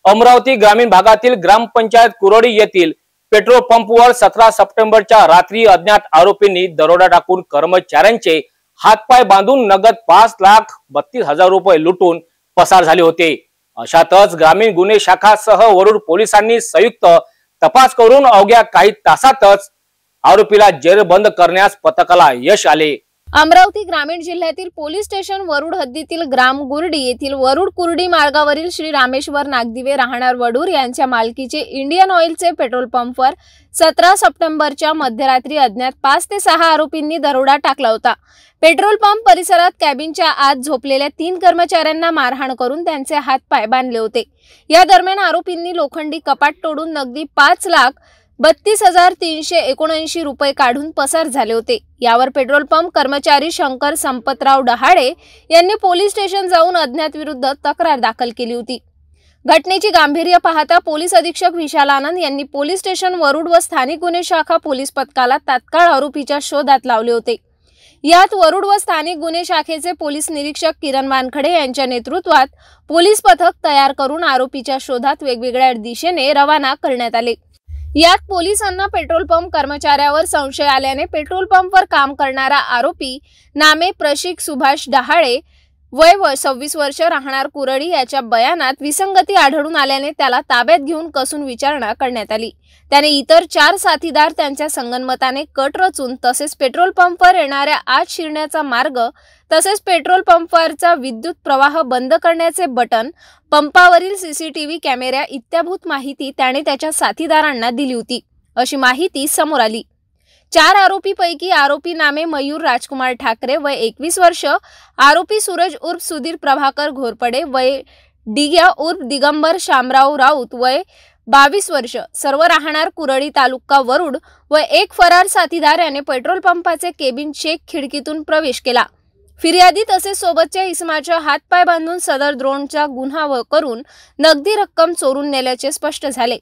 अमरावती ग्रामीण भागातील ग्रामपंचायत कुरोडी येथील पेट्रोल पंपवर 17 सप्टेंबरच्या रात्री अज्ञात आरोपींनी दरोडा टाकून कर्मचाऱ्यांचे हातपाय बांधून नगद 5,32,000 रुपये लुटून पसार झाले होते। अशातच ग्रामीण गुन्हे शाखासह वरुड पोलिसांनी संयुक्त तपास करून अवघ्या काही तासातच आरोपीला जेरबंद करण्यास पथकाला यश आले। अमरावती ग्रामीण जिल्ह्यातील पोलीस स्टेशन वरुड हद्दीतील ग्राम गुर्डी येथील वरुड कुर्डी मार्गावरील श्री रामेश्वर नागदिवे राहणार वडूर यांच्या मालकीचे इंडियन ऑइलचे पेट्रोल पंपवर 17 सप्टेंबरच्या मध्यरात्री अज्ञात 5 ते 6 आरोपींनी दरोडा टाकला होता। पेट्रोल पंप परिसरात कॅबिनच्या आत झोपलेल्या 3 कर्मचाऱ्यांना मारहाण करून त्यांचे हातपाय बांधले होते। या दरम्यान आरोपींनी लोखंडी कपाट तोडून नगदी 5,32,379 रुपये काढून पसार झाले होते। यावर पेट्रोल पंप कर्मचारी शंकर संपतराव डहाळे यांनी पोलीस स्टेशन जाऊन अज्ञात विरुद्ध तक्रार दाखल केली होती। घटनेची गांभीर्य पाहता पोलीस अधीक्षक विशाल आनंद यांनी पोलीस स्टेशन वरुड व स्थानिक गुन्हे शाखा पोलीस पथकाला तात्काळ आरोपीच्या शोधात लावले होते। यात वरुड व स्थानिक गुन्हे शाखेचे पोलीस निरीक्षक किरण वानखडे यांच्या नेतृत्वात पोलीस पथक तयार करून आरोपीच्या शोधात वेगवेगळ्या दिशेने रवाना करण्यात आले। यात पोलिसांना पेट्रोल पंप कर्मचाऱ्यावर संशय आल्याने पेट्रोल पंपवर काम करणारा आरोपी नामे प्रशिक सुभाष डहाळे वय 26 वर्ष राहणार कुरडी याच्या बयानात विसंगती आढळून आल्याने त्याला ताब्यात घेऊन कसून विचारणा करण्यात आली। त्याने इतर 4 साथीदार त्यांच्या संगनमताने कट रचून तसेच पेट्रोल पंपवर येणाऱ्या आत शिरण्याचा मार्ग तसेच पेट्रोल पंपवरचा विद्युत प्रवाह बंद करण्याचे बटन पंपावरील सीसीटीव्ही कॅमेरा इत्याभूत माहिती त्याने त्याच्या साथीदारांना दिली होती अशी माहिती समोर आली। 4 आरोपीपैकी आरोपी नामे मयूर राजकुमार ठाकरे वय 21 वर्ष, आरोपी सूरज उर्फ सुधीर प्रभाकर घोरपडे वय डिग्या उर्फ दिगंबर शामराव राऊत वय 22 वर्ष, सर्व राहणार कुरडी तालुका वरुड व एक फरार साथीदार याने पेट्रोल पंपाचे केबिन चेक खिडकीतून प्रवेश केला। फिर्यादी तसेच सोबतच्या इसमाच्या हातपाय बांधून सदर ड्रोनचा गुन्हा करून नगदी रक्कम चोरून नेल्याचे स्पष्ट झाले।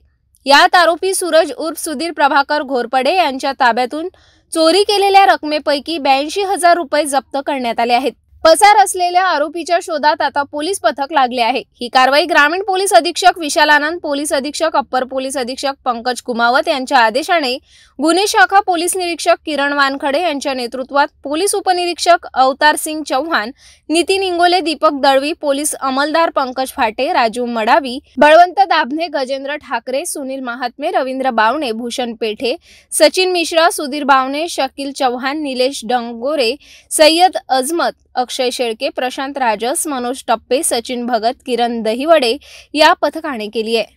यात आरोपी सूरज उर्फ सुधीर प्रभाकर घोरपडे यांच्या ताब्यातून चोरी केलेल्या रकमेपैकी 82,000 रुपये जप्त करण्यात आले आहेत। पसार असलेल्या आरोपीच्या शोधात आता पोलीस पथक लागले आहे। ही कारवाई ग्रामीण पोलीस अधीक्षक विशाल आनंद, पोलीस अधीक्षक अप्पर पोलीस अधीक्षक पंकज कुमावत यांच्या आदेशाने गुन्हे शाखा पोलीस निरीक्षक किरण वानखडे यांच्या नेतृत्वात पोलीस उपनिरीक्षक अवतार सिंग चौहान, नितीन इंगोले, दीपक दळवी, पोलीस अंमलदार पंकज फाटे, राजू मडावी, बळवंत दाभने, गजेंद्र ठाकरे, सुनील महात्मे, रवींद्र बावणे, भूषण पेठे, सचिन मिश्रा, सुधीर बावणे, शकील चौहान, निलेश डंगोरे, सय्यद अजमत, अक्षय शेळके, प्रशांत राजस, मनोज टप्पे, सचिन भगत, किरण दहिवडे या पथकाने केली आहे।